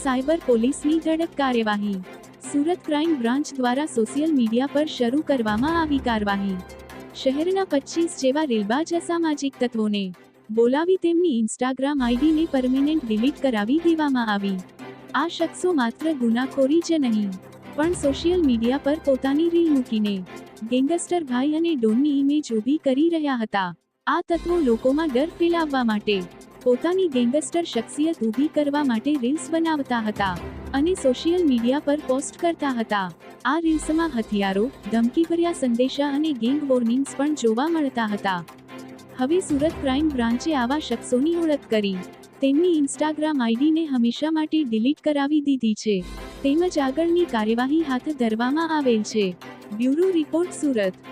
Cyber પોલીસની ધડક કાર્યવાહી. Surat crime branch દ્વારા સોશિયલ મીડિયા પર શરૂ કરવામાં આવી કાર્યવાહી. શહેરના 25 જેવા રેલબાજ અસામાજિક તત્વોને બોલાવી તેમની ઇન્સ્ટાગ્રામ આઈડીને પરમેનન્ટ ડિલીટ કરાવી દેવામાં આવી. આ શખ્સો માત્ર ગુનાખોરી જ નહીં, પણ સોશિયલ મીડિયા પર પોતાની રીલ મૂકીને ગેંગસ્ટર ભાઈ અને ડોનની ઇમેજ ઊભી કરી રહ્યા હતા. આ તત્વો લોકોમાં ડર ફેલાવવા માટે પોતાની ગેંગસ્ટર શખ્સિયત ઊભી કરવા માટે રીલ્સ બનાવતા હતા અને સોશિયલ મીડિયા પર પોસ્ટ કરતા હતા. આ રીલ્સમાં હથિયારો, ધમકીભર્યા સંદેશા અને ગેંગ વોર્નિંગ્સ પણ જોવા મળતા હતા. હવે સુરત ક્રાઇમ બ્રાન્ચે આવા શખ્સોની ઓળખ કરી તેમની ઇન્સ્ટાગ્રામ આઈડીને હંમેશા માટે ડિલીટ કરાવી દીધી છે, તેમજ આગળની કાર્યવાહી હાથ ધરવામાં આવેલ છે. Bureau report, Surat.